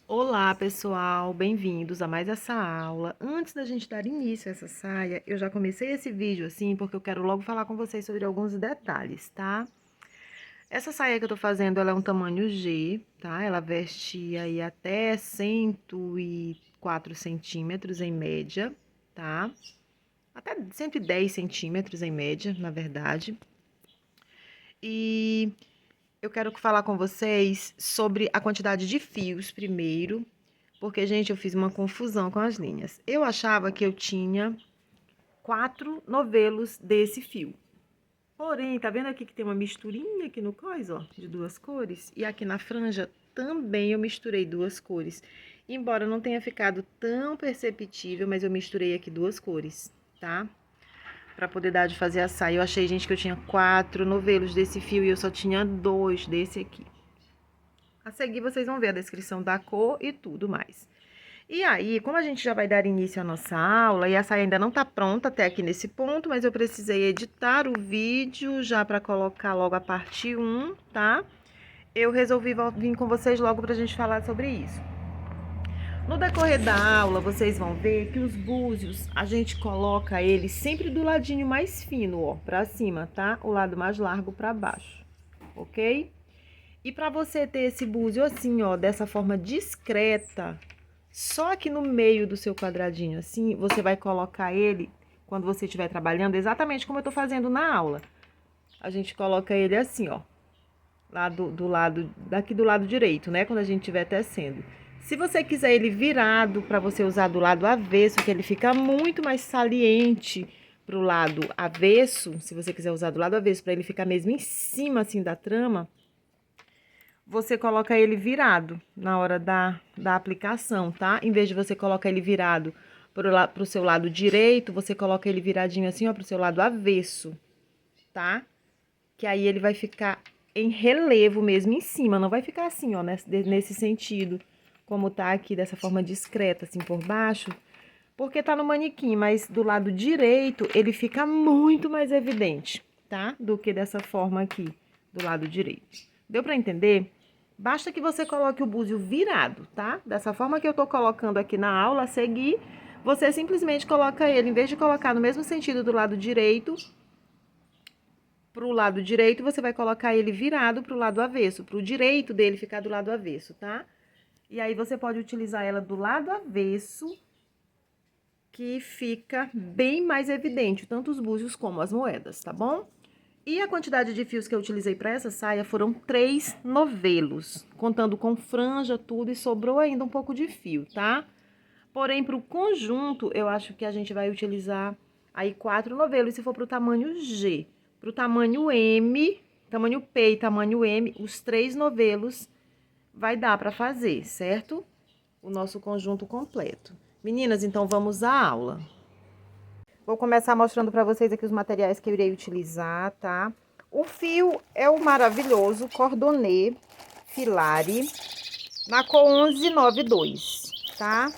Olá, pessoal, bem-vindos a mais essa aula. Antes da gente dar início a essa saia, eu já comecei esse vídeo assim porque eu quero logo falar com vocês sobre alguns detalhes, tá? Essa saia que eu tô fazendo, ela é um tamanho G, tá? Ela veste aí até 104 centímetros em média, tá? Até 110 centímetros em média, na verdade. E eu quero falar com vocês sobre a quantidade de fios primeiro, porque, gente, eu fiz uma confusão com as linhas. Eu achava que eu tinha 4 novelos desse fio. Porém, tá vendo aqui que tem uma misturinha aqui no cós, ó, de duas cores? E aqui na franja também eu misturei duas cores. Embora não tenha ficado tão perceptível, mas eu misturei aqui duas cores, tá? Pra poder dar de fazer a saia. Eu achei, gente, que eu tinha 4 novelos desse fio e eu só tinha 2 desse aqui. A seguir, vocês vão ver a descrição da cor e tudo mais. E aí, como a gente já vai dar início à nossa aula, e a saia ainda não tá pronta até aqui nesse ponto, mas eu precisei editar o vídeo já para colocar logo a parte 1, tá? Eu resolvi vir com vocês logo pra gente falar sobre isso. No decorrer da aula, vocês vão ver que os búzios, a gente coloca eles sempre do ladinho mais fino, ó, pra cima, tá? O lado mais largo pra baixo, ok? E pra você ter esse búzio assim, ó, dessa forma discreta, só aqui no meio do seu quadradinho, assim, você vai colocar ele, quando você estiver trabalhando, exatamente como eu tô fazendo na aula. A gente coloca ele assim, ó, lá do lado, daqui do lado direito, né, quando a gente estiver tecendo. Se você quiser ele virado, para você usar do lado avesso, que ele fica muito mais saliente pro lado avesso, se você quiser usar do lado avesso, para ele ficar mesmo em cima, assim, da trama, você coloca ele virado na hora da aplicação, tá? Em vez de você colocar ele virado pro seu lado direito, você coloca ele viradinho assim, ó, pro seu lado avesso, tá? Que aí ele vai ficar em relevo mesmo em cima, não vai ficar assim, ó, nesse sentido, como tá aqui, dessa forma discreta, assim, por baixo, porque tá no manequim, mas do lado direito ele fica muito mais evidente, tá? Do que dessa forma aqui, do lado direito. Deu pra entender? Basta que você coloque o búzio virado, tá? Dessa forma que eu tô colocando aqui na aula a seguir, você simplesmente coloca ele, em vez de colocar no mesmo sentido do lado direito, pro lado direito, você vai colocar ele virado pro lado avesso, pro direito dele ficar do lado avesso, tá? E aí você pode utilizar ela do lado avesso, que fica bem mais evidente, tanto os búzios como as moedas, tá bom? E a quantidade de fios que eu utilizei para essa saia foram 3 novelos, contando com franja, tudo, e sobrou ainda um pouco de fio, tá? Porém, para o conjunto, eu acho que a gente vai utilizar aí 4 novelos, se for para o tamanho G. Para o tamanho M, tamanho P e tamanho M, os 3 novelos vai dar para fazer, certo? O nosso conjunto completo. Meninas, então vamos à aula. Vou começar mostrando para vocês aqui os materiais que eu irei utilizar, tá? O fio é o maravilhoso Cordonê Filari, na cor 1192, tá?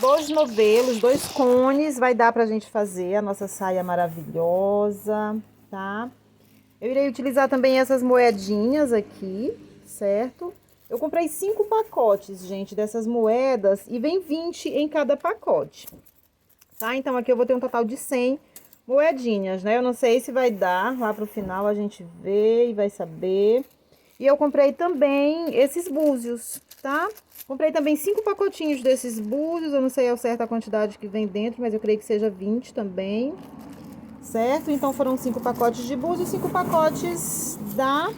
2 novelos, 2 cones, vai dar pra gente fazer a nossa saia maravilhosa, tá? Eu irei utilizar também essas moedinhas aqui, certo? Eu comprei 5 pacotes, gente, dessas moedas, e vem 20 em cada pacote. Tá? Então, aqui eu vou ter um total de 100 moedinhas, né? Eu não sei se vai dar, lá pro final a gente vê e vai saber. E eu comprei também esses búzios, tá? Comprei também 5 pacotinhos desses búzios, eu não sei ao certo a quantidade que vem dentro, mas eu creio que seja 20 também, certo? Então, foram 5 pacotes de búzios, 5 pacotes da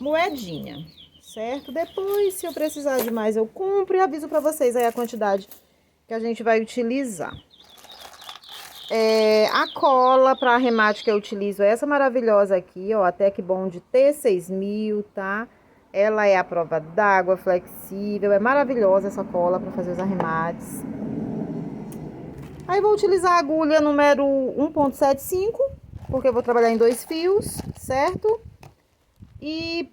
moedinha, certo? Depois, se eu precisar de mais, eu compro e aviso pra vocês aí a quantidade que a gente vai utilizar. A cola para arremate que eu utilizo é essa maravilhosa aqui, ó, a Tec Bond T6000, tá? Ela é à prova d'água, flexível, é maravilhosa essa cola para fazer os arremates. Aí vou utilizar a agulha número 1.75, porque eu vou trabalhar em 2 fios, certo? E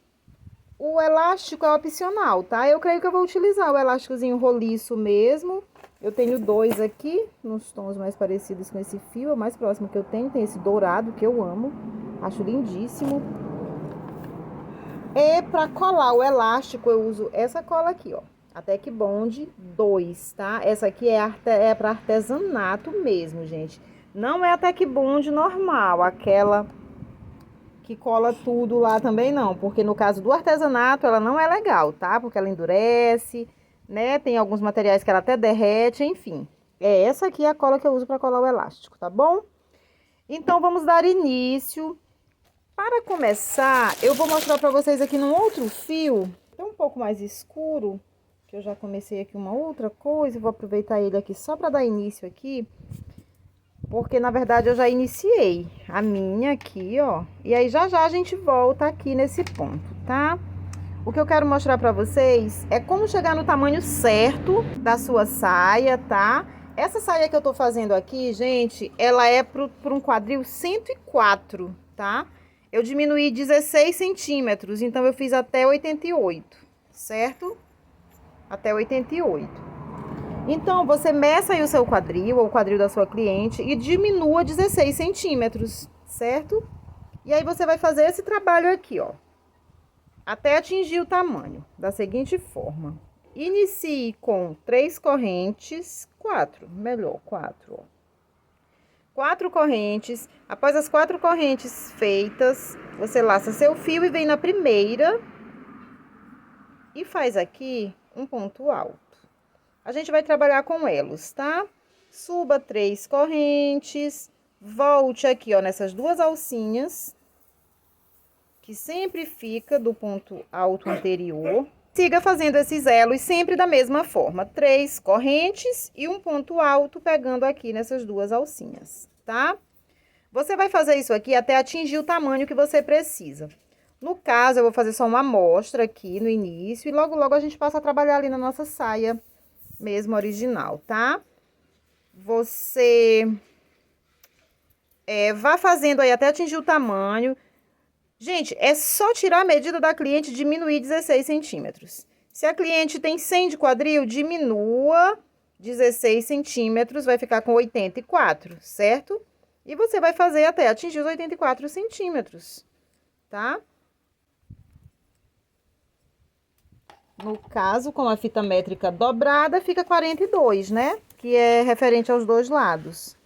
o elástico é opcional, tá? Eu creio que eu vou utilizar o elásticozinho roliço mesmo. Eu tenho 2 aqui, nos tons mais parecidos com esse fio, é o mais próximo que eu tenho. Tem esse dourado, que eu amo, acho lindíssimo. E pra colar o elástico, eu uso essa cola aqui, ó, A Tec Bond 2, tá? Essa aqui é para artesanato mesmo, gente. Não é a Tec Bond normal, aquela que cola tudo lá também não. Porque no caso do artesanato, ela não é legal, tá? Porque ela endurece, né? Tem alguns materiais que ela até derrete, enfim. É essa aqui a cola que eu uso para colar o elástico, tá bom? Então, vamos dar início. Para começar, eu vou mostrar para vocês aqui num outro fio, é um pouco mais escuro, que eu já comecei aqui uma outra coisa, vou aproveitar ele aqui só para dar início aqui, porque na verdade eu já iniciei a minha aqui, ó, e aí já já a gente volta aqui nesse ponto, tá? O que eu quero mostrar para vocês é como chegar no tamanho certo da sua saia, tá? Essa saia que eu tô fazendo aqui, gente, ela é por um quadril 104, tá? Eu diminuí 16 centímetros, então eu fiz até 88, certo? Até 88. Então, você meça aí o seu quadril, ou o quadril da sua cliente, e diminua 16 centímetros, certo? E aí, você vai fazer esse trabalho aqui, ó, até atingir o tamanho, da seguinte forma. Inicie com 3 correntes, 4, melhor, 4, ó. 4 correntes. Após as 4 correntes feitas, você laça seu fio e vem na primeira e faz aqui um ponto alto. A gente vai trabalhar com elos, tá? Suba 3 correntes, volte aqui, ó, nessas duas alcinhas, que sempre fica do ponto alto anterior. Siga fazendo esses elos sempre da mesma forma, 3 correntes e um ponto alto pegando aqui nessas duas alcinhas, tá? Você vai fazer isso aqui até atingir o tamanho que você precisa. No caso, eu vou fazer só uma amostra aqui no início e logo logo a gente passa a trabalhar ali na nossa saia mesmo original, tá? Você vá fazendo aí até atingir o tamanho. Gente, é só tirar a medida da cliente e diminuir 16 centímetros. Se a cliente tem 100 de quadril, diminua 16 centímetros, vai ficar com 84, certo? E você vai fazer até atingir os 84 centímetros, tá? No caso, com a fita métrica dobrada, fica 42, né? Que é referente aos dois lados.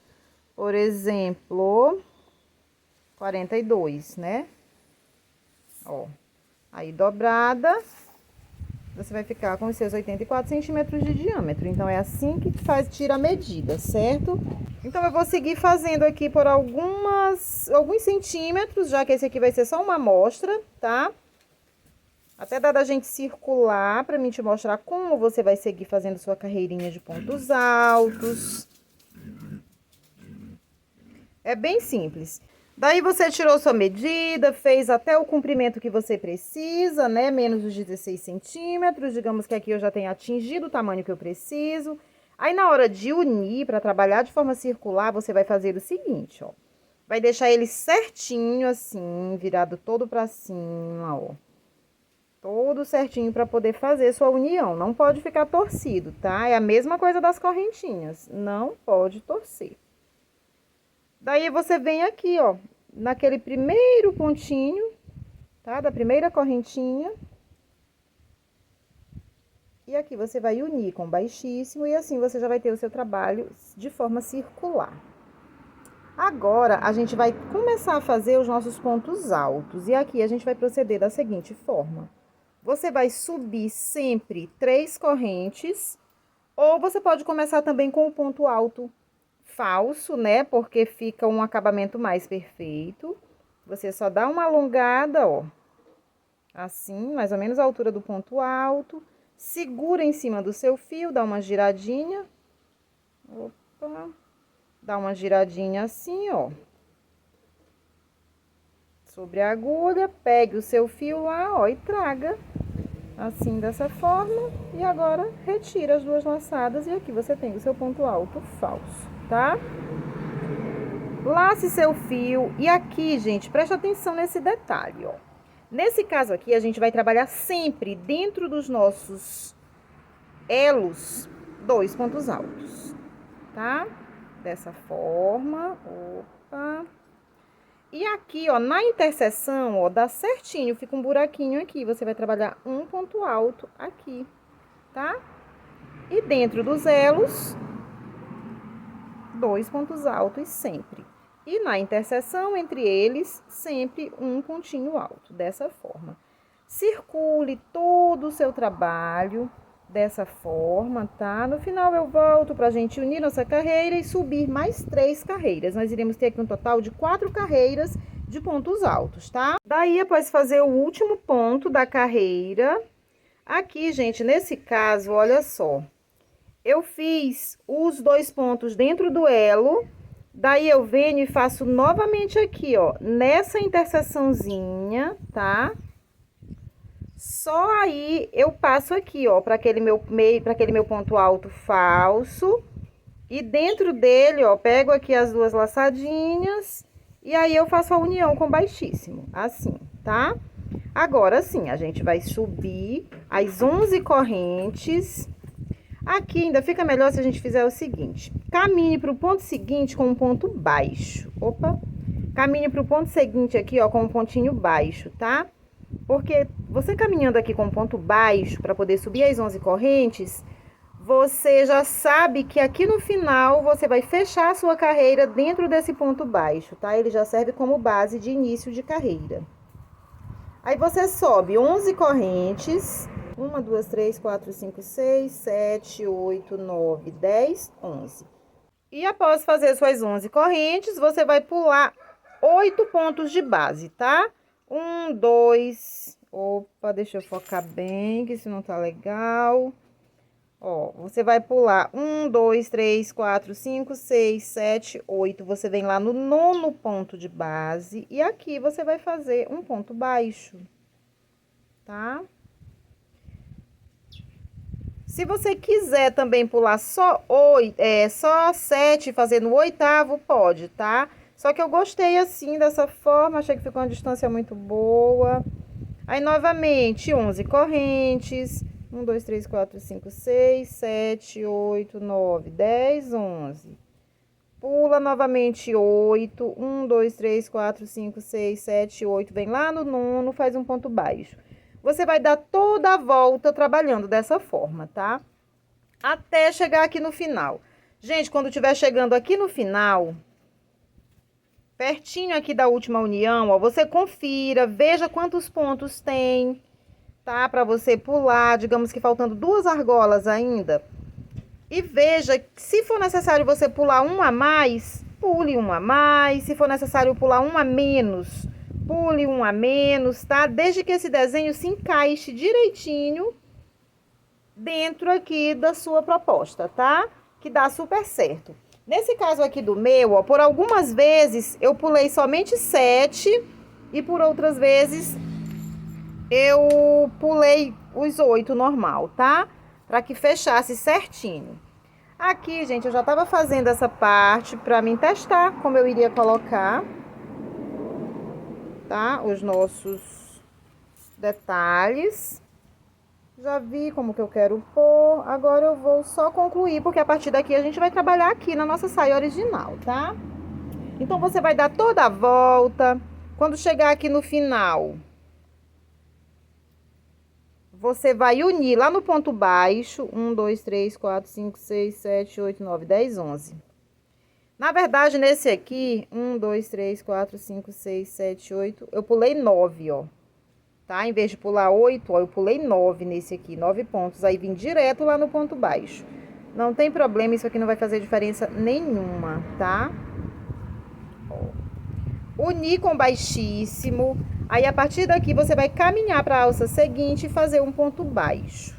Por exemplo, 42, né? Ó, aí dobrada, você vai ficar com os seus 84 centímetros de diâmetro. Então, é assim que tira a medida, certo? Então, eu vou seguir fazendo aqui por alguns centímetros, já que esse aqui vai ser só uma amostra, tá? Até dá da gente circular pra mim te mostrar como você vai seguir fazendo sua carreirinha de pontos altos. É bem simples. Daí, você tirou sua medida, fez até o comprimento que você precisa, né? Menos os 16 centímetros. Digamos que aqui eu já tenho atingido o tamanho que eu preciso. Aí, na hora de unir, para trabalhar de forma circular, você vai fazer o seguinte, ó. Vai deixar ele certinho, assim, virado todo pra cima, ó. Todo certinho para poder fazer sua união. Não pode ficar torcido, tá? É a mesma coisa das correntinhas. Não pode torcer. Daí, você vem aqui, ó, naquele primeiro pontinho, tá? Da primeira correntinha. E aqui você vai unir com baixíssimo e assim você já vai ter o seu trabalho de forma circular. Agora, a gente vai começar a fazer os nossos pontos altos. E aqui a gente vai proceder da seguinte forma. Você vai subir sempre 3 correntes, ou você pode começar também com o ponto alto falso, né? Porque fica um acabamento mais perfeito. Você só dá uma alongada, ó. Assim, mais ou menos a altura do ponto alto. Segura em cima do seu fio, dá uma giradinha. Opa. Dá uma giradinha assim, ó. Sobre a agulha, pegue o seu fio lá, ó, e traga. Assim, dessa forma. E agora, retira as duas laçadas e aqui você tem o seu ponto alto falso, tá? Lace seu fio. E aqui, gente, preste atenção nesse detalhe, ó. Nesse caso aqui, a gente vai trabalhar sempre dentro dos nossos elos 2 pontos altos, tá? Dessa forma, opa. E aqui, ó, na interseção, ó, dá certinho, fica um buraquinho aqui. Você vai trabalhar um ponto alto aqui, tá? E dentro dos elos, 2 pontos altos sempre. E na interseção entre eles, sempre um pontinho alto, dessa forma. Circule todo o seu trabalho dessa forma, tá? No final eu volto pra gente unir nossa carreira e subir mais 3 carreiras. Nós iremos ter aqui um total de 4 carreiras de pontos altos, tá? Daí, após fazer o último ponto da carreira, aqui, gente, nesse caso, olha só, eu fiz os 2 pontos dentro do elo, daí eu venho e faço novamente aqui, ó, nessa interseçãozinha, tá? Só aí eu passo aqui, ó, para aquele meu ponto alto falso. E dentro dele, ó, pego aqui as 2 laçadinhas e aí eu faço a união com baixíssimo, assim, tá? Agora sim, a gente vai subir as 11 correntes. Aqui ainda fica melhor se a gente fizer o seguinte: caminhe para o ponto seguinte com um ponto baixo. Opa! Caminhe para o ponto seguinte aqui, ó, com um pontinho baixo, tá? Porque você caminhando aqui com um ponto baixo para poder subir as 11 correntes, você já sabe que aqui no final você vai fechar a sua carreira dentro desse ponto baixo, tá? Ele já serve como base de início de carreira. Aí você sobe 11 correntes. 1, 2, 3, 4, 5, 6, 7, 8, 9, 10, 11. E após fazer suas 11 correntes, você vai pular 8 pontos de base, tá? 1, 2... Opa, deixa eu focar bem, que isso não tá legal. Ó, você vai pular 1, 2, 3, 4, 5, 6, 7, 8. Você vem lá no 9º ponto de base e aqui você vai fazer um ponto baixo, tá? Se você quiser também pular só 7 e fazer no 8º, pode, tá? Só que eu gostei assim, dessa forma, achei que ficou uma distância muito boa. Aí, novamente, 11 correntes. 1, 2, 3, 4, 5, 6, 7, 8, 9, 10, 11. Pula novamente 8. 1, 2, 3, 4, 5, 6, 7, 8. Vem lá no 9º, faz um ponto baixo. Você vai dar toda a volta trabalhando dessa forma, tá? Até chegar aqui no final. Gente, quando estiver chegando aqui no final, pertinho aqui da última união, ó, você confira, veja quantos pontos tem, tá? Pra você pular, digamos que faltando 2 argolas ainda. E veja, se for necessário você pular um a mais, pule um a mais. Se for necessário pular um a menos, pule um a menos, tá? Desde que esse desenho se encaixe direitinho dentro aqui da sua proposta, tá? Que dá super certo. Nesse caso aqui do meu, ó, por algumas vezes eu pulei somente 7 e por outras vezes eu pulei os 8 normal, tá? Para que fechasse certinho. Aqui, gente, eu já tava fazendo essa parte para mim testar como eu iria colocar, tá? Os nossos detalhes. Já vi como que eu quero pôr, agora eu vou só concluir, porque a partir daqui a gente vai trabalhar aqui na nossa saia original, tá? Então, você vai dar toda a volta. Quando chegar aqui no final, você vai unir lá no ponto baixo, 1, 2, 3, 4, 5, 6, 7, 8, 9, 10, 11. Na verdade, nesse aqui, 1, 2, 3, 4, 5, 6, 7, 8, eu pulei 9, ó. Tá? Em vez de pular 8, ó, eu pulei 9 nesse aqui, 9 pontos. Aí, vim direto lá no ponto baixo. Não tem problema, isso aqui não vai fazer diferença nenhuma, tá? Ó. Unir com baixíssimo. Aí, a partir daqui, você vai caminhar para a alça seguinte e fazer um ponto baixo.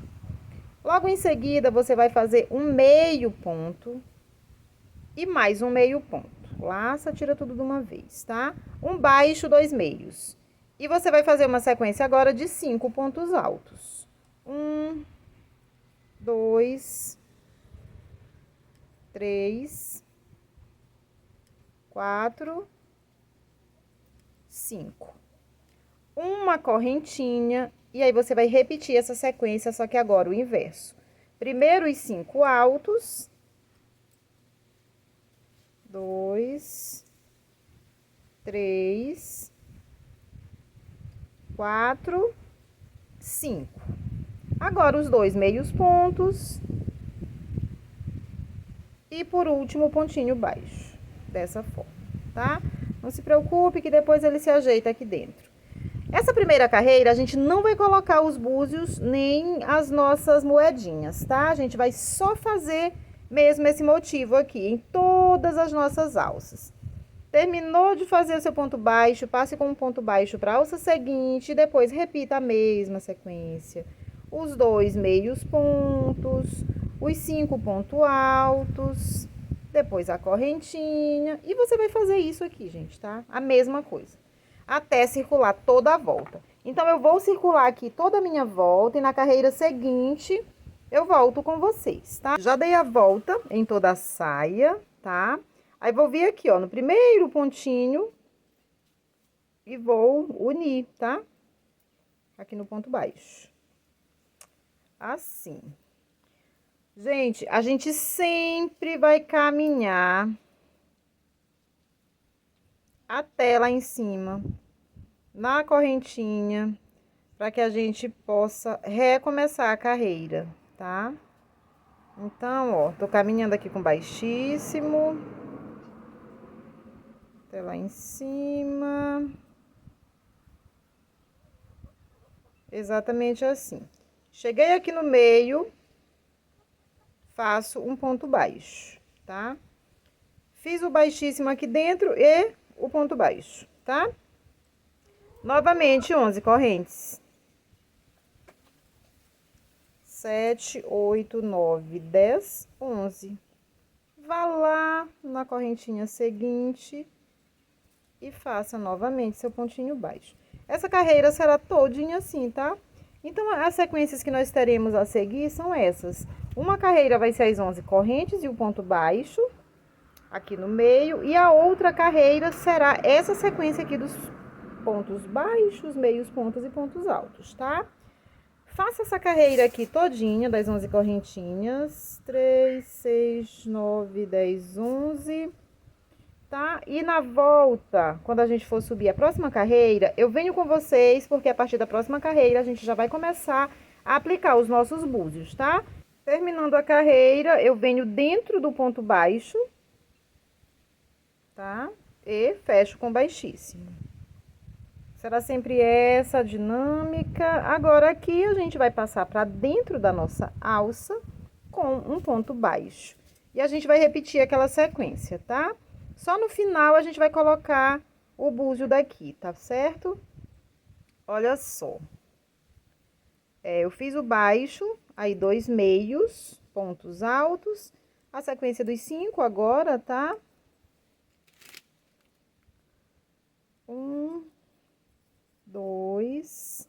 Logo em seguida, você vai fazer um meio ponto e mais um meio ponto. Laça, tira tudo de uma vez, tá? Um baixo, 2 meios. E você vai fazer uma sequência agora de 5 pontos altos. 1, 2, 3, 4, 5. Uma correntinha, e aí você vai repetir essa sequência, só que agora o inverso. Primeiro os 5 altos. 2, 3, 4, 5. Agora, os 2 meios pontos. E por último, o pontinho baixo. Dessa forma, tá? Não se preocupe que depois ele se ajeita aqui dentro. Essa primeira carreira, a gente não vai colocar os búzios nem as nossas moedinhas, tá? A gente vai só fazer mesmo esse motivo aqui em todas as nossas alças. Terminou de fazer o seu ponto baixo, passe com um ponto baixo para a alça seguinte e depois repita a mesma sequência. Os 2 meios pontos, os 5 pontos altos, depois a correntinha. E você vai fazer isso aqui, gente, tá? A mesma coisa. Até circular toda a volta. Então, eu vou circular aqui toda a minha volta e na carreira seguinte eu volto com vocês, tá? Já dei a volta em toda a saia, tá? Aí, vou vir aqui, ó, no primeiro pontinho e vou unir, tá? Aqui no ponto baixo. Assim. Gente, a gente sempre vai caminhar até lá em cima, na correntinha, para que a gente possa recomeçar a carreira, tá? Então, ó, tô caminhando aqui com baixíssimo. Até lá em cima. Exatamente assim. Cheguei aqui no meio, faço um ponto baixo, tá? Fiz o baixíssimo aqui dentro e o ponto baixo, tá? Novamente, 11 correntes. 7, 8, 9, 10, 11. Vá lá na correntinha seguinte e faça novamente seu pontinho baixo. Essa carreira será todinha assim, tá? Então, as sequências que nós teremos a seguir são essas. Uma carreira vai ser as 11 correntes e o ponto baixo, aqui no meio. E a outra carreira será essa sequência aqui dos pontos baixos, meios pontos e pontos altos, tá? Faça essa carreira aqui todinha, das 11 correntinhas. 3, 6, 9, 10, 11... tá? E na volta, quando a gente for subir a próxima carreira, eu venho com vocês, porque a partir da próxima carreira a gente já vai começar a aplicar os nossos búzios, tá? Terminando a carreira, eu venho dentro do ponto baixo, tá? E fecho com baixíssimo. Será sempre essa a dinâmica. Agora, aqui a gente vai passar para dentro da nossa alça com um ponto baixo. E a gente vai repetir aquela sequência, tá? Só no final a gente vai colocar o búzio daqui, tá certo? Olha só. Eu fiz o baixo, aí 2 meios, pontos altos, a sequência dos 5 agora, tá? 1, 2,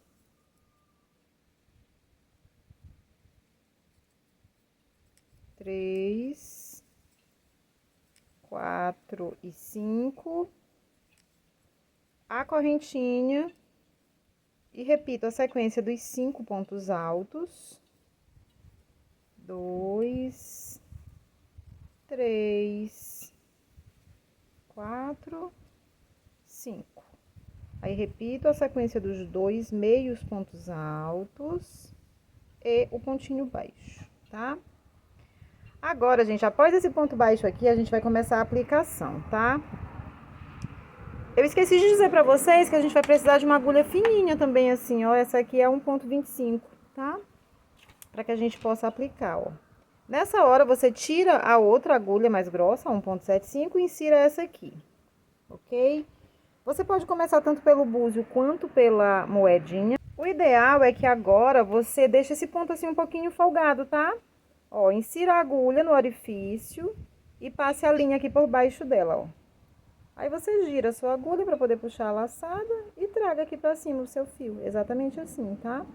3, 4 e 5, a correntinha e repito a sequência dos 5 pontos altos, 2, 3, 4, 5. Aí, repito a sequência dos 2 meios pontos altos e o pontinho baixo, tá? Agora, gente, após esse ponto baixo aqui, a gente vai começar a aplicação, tá? Eu esqueci de dizer pra vocês que a gente vai precisar de uma agulha fininha também, assim, ó. Essa aqui é 1,25, tá? Pra que a gente possa aplicar, ó. Nessa hora, você tira a outra agulha mais grossa, 1,75, e insira essa aqui, ok? Você pode começar tanto pelo búzio quanto pela moedinha. O ideal é que agora você deixe esse ponto assim um pouquinho folgado, tá? Ó, insira a agulha no orifício e passe a linha aqui por baixo dela, ó. Aí você gira a sua agulha para poder puxar a laçada e traga aqui pra cima o seu fio, exatamente assim, tá?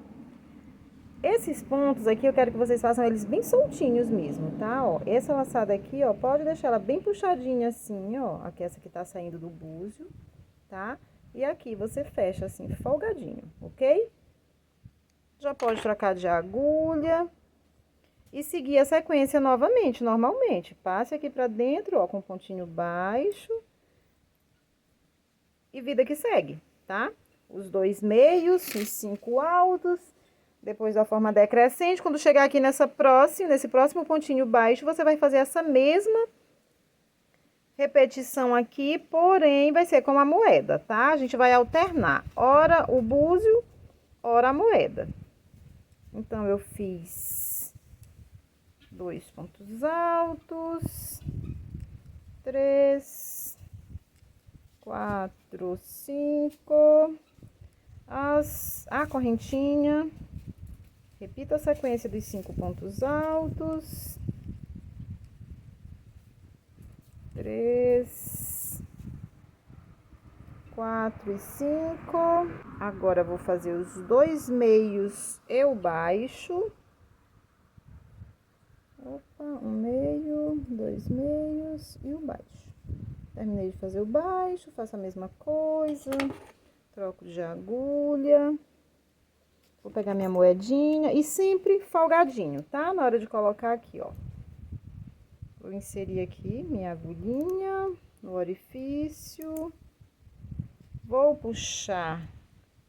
Esses pontos aqui eu quero que vocês façam eles bem soltinhos mesmo, tá? Ó, essa laçada aqui, ó, pode deixar ela bem puxadinha assim, ó, aqui essa que tá saindo do búzio, tá? E aqui você fecha assim, folgadinho, ok? Já pode trocar de agulha e seguir a sequência novamente, normalmente. Passe aqui pra dentro, ó, com pontinho baixo. E vida que segue, tá? Os 2 meios, os 5 altos, depois da forma decrescente. Quando chegar aqui nesse próximo pontinho baixo, você vai fazer essa mesma repetição aqui, porém vai ser com a moeda, tá? A gente vai alternar, ora o búzio, ora a moeda. Então, eu fiz 2 pontos altos, 3, 4, 5, a correntinha, repita a sequência dos 5 pontos altos, 3, 4 e 5. Agora, vou fazer os 2 meios eu baixo. Opa, 1 meio, 2 meios e o baixo. Terminei de fazer o baixo, faço a mesma coisa. Troco de agulha. Vou pegar minha moedinha e sempre folgadinho, tá? Na hora de colocar aqui, ó. Vou inserir aqui minha agulhinha no orifício. Vou puxar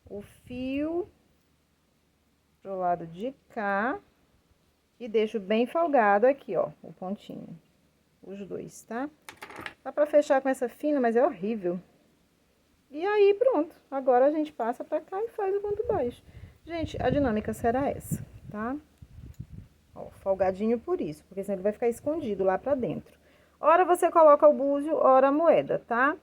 o fio pro lado de cá e deixo bem folgado aqui, ó, o pontinho. Os dois, tá? Dá pra fechar com essa fina, mas é horrível. E aí, pronto. Agora a gente passa pra cá e faz o ponto baixo. Gente, a dinâmica será essa, tá? Ó, folgadinho por isso, porque senão ele vai ficar escondido lá pra dentro. Ora você coloca o búzio, ora a moeda, tá?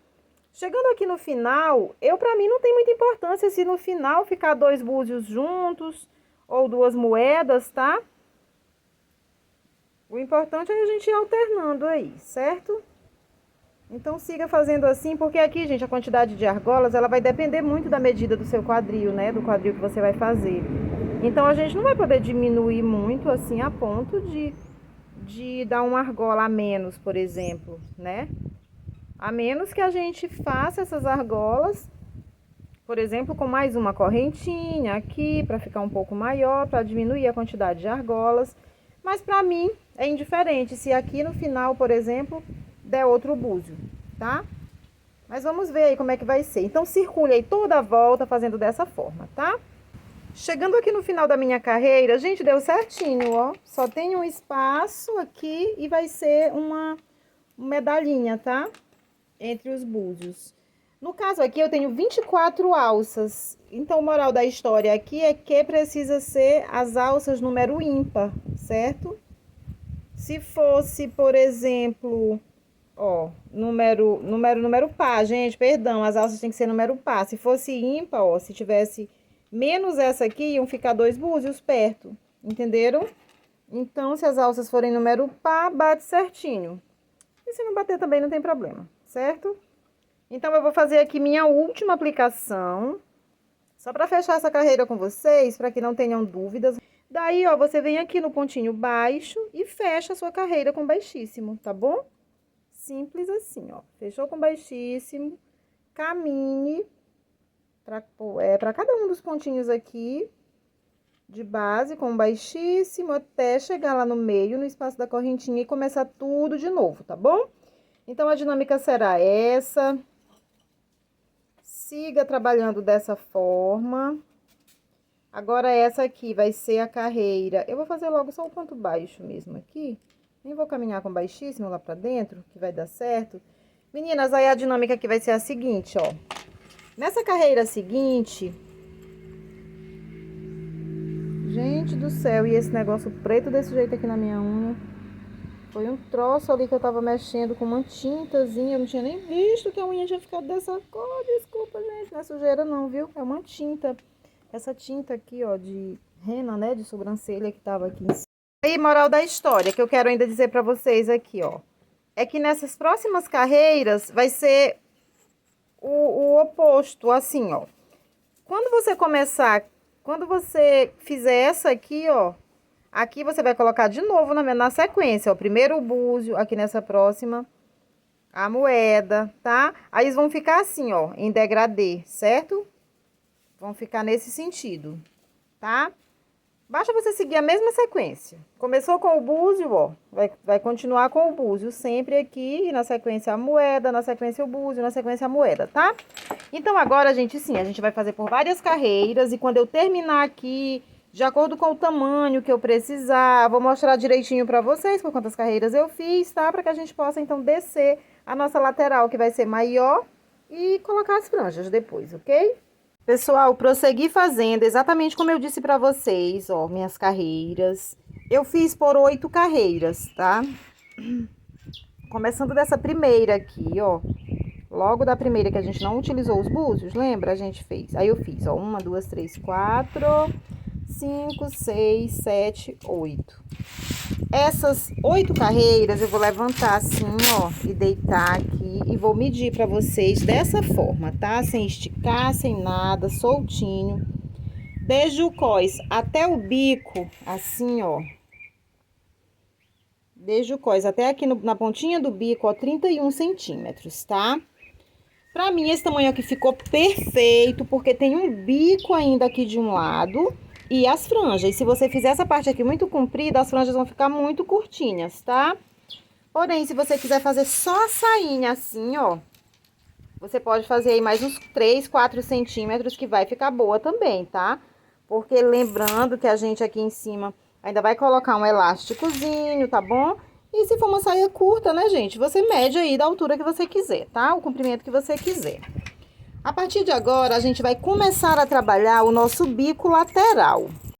Chegando aqui no final, pra mim não tem muita importância se no final ficar 2 búzios juntos ou 2 moedas, tá? O importante é a gente ir alternando aí, certo? Então, siga fazendo assim, porque aqui, gente, a quantidade de argolas, ela vai depender muito da medida do seu quadril, né? Do quadril que você vai fazer. Então, a gente não vai poder diminuir muito, assim, a ponto de dar uma argola a menos, por exemplo, né? A menos que a gente faça essas argolas, por exemplo, com mais uma correntinha aqui, para ficar um pouco maior, para diminuir a quantidade de argolas. Mas, para mim, é indiferente se aqui no final, por exemplo, der outro búzio, tá? Mas vamos ver aí como é que vai ser. Então, circule aí toda a volta fazendo dessa forma, tá? Chegando aqui no final da minha carreira, gente, deu certinho, ó. Só tem um espaço aqui e vai ser uma medalhinha, tá? Entre os búzios. No caso aqui, eu tenho 24 alças. Então, o moral da história aqui é que precisa ser as alças número ímpar, certo? Se fosse, por exemplo, ó, número par, gente, perdão, as alças tem que ser número par. Se fosse ímpar, ó, se tivesse menos essa aqui, iam ficar 2 búzios perto, entenderam? Então, se as alças forem número par, bate certinho. E se não bater também não tem problema, certo? Então, eu vou fazer aqui minha última aplicação, só para fechar essa carreira com vocês, para que não tenham dúvidas. Daí, ó, você vem aqui no pontinho baixo e fecha a sua carreira com baixíssimo, tá bom? Simples assim, ó. Fechou com baixíssimo, caminhe para cada um dos pontinhos aqui de base com baixíssimo até chegar lá no meio, no espaço da correntinha e começar tudo de novo, tá bom? Então, a dinâmica será essa. Siga trabalhando dessa forma. Agora, essa aqui vai ser a carreira. Eu vou fazer logo só o ponto baixo mesmo aqui. Nem vou caminhar com baixíssimo lá pra dentro, que vai dar certo. Meninas, aí a dinâmica aqui vai ser a seguinte, ó. Nessa carreira seguinte... Gente do céu, e esse negócio preto desse jeito aqui na minha unha... Foi um troço ali que eu tava mexendo com uma tintazinha. Eu não tinha nem visto que a unha tinha ficado dessa cor. Desculpa, gente. Não é sujeira não, viu? É uma tinta. Essa tinta aqui, ó, de rena, né? De sobrancelha que tava aqui em cima. Aí, moral da história, que eu quero ainda dizer pra vocês aqui, ó. É que nessas próximas carreiras vai ser o oposto, assim, ó. Quando você fizer essa aqui, ó. Aqui você vai colocar de novo na sequência, ó. Primeiro o búzio, aqui nessa próxima, a moeda, tá? Aí eles vão ficar assim, ó, em degradê, certo? Vão ficar nesse sentido, tá? Basta você seguir a mesma sequência. Começou com o búzio, ó, vai continuar com o búzio sempre aqui, e na sequência a moeda, na sequência o búzio, na sequência a moeda, tá? Então agora, gente, sim, a gente vai fazer por várias carreiras, e quando eu terminar aqui... de acordo com o tamanho que eu precisar. Vou mostrar direitinho pra vocês por quantas carreiras eu fiz, tá? Pra que a gente possa, então, descer a nossa lateral, que vai ser maior, e colocar as franjas depois, ok? Pessoal, prossegui fazendo exatamente como eu disse pra vocês, ó, minhas carreiras. Eu fiz por 8 carreiras, tá? Começando dessa primeira aqui, ó. Logo da primeira que a gente não utilizou os búzios, lembra? A gente fez. Aí eu fiz, ó, 1, 2, 3, 4, 5, 6, 7, 8. Essas 8 carreiras eu vou levantar assim, ó, e deitar aqui e vou medir pra vocês dessa forma, tá? Sem esticar, sem nada, soltinho. Desde o cós até o bico, assim, ó. Desde o cós até aqui na pontinha do bico, ó, 31 centímetros, tá? Pra mim, esse tamanho aqui ficou perfeito, porque tem um bico ainda aqui de um lado e as franjas. E se você fizer essa parte aqui muito comprida, as franjas vão ficar muito curtinhas, tá? Porém, se você quiser fazer só a sainha assim, ó, você pode fazer aí mais uns 3, 4 centímetros, que vai ficar boa também, tá? Porque lembrando que a gente aqui em cima ainda vai colocar um elásticozinho, tá bom? E se for uma saia curta, né, gente? Você mede aí da altura que você quiser, tá? O comprimento que você quiser. A partir de agora, a gente vai começar a trabalhar o nosso bico lateral.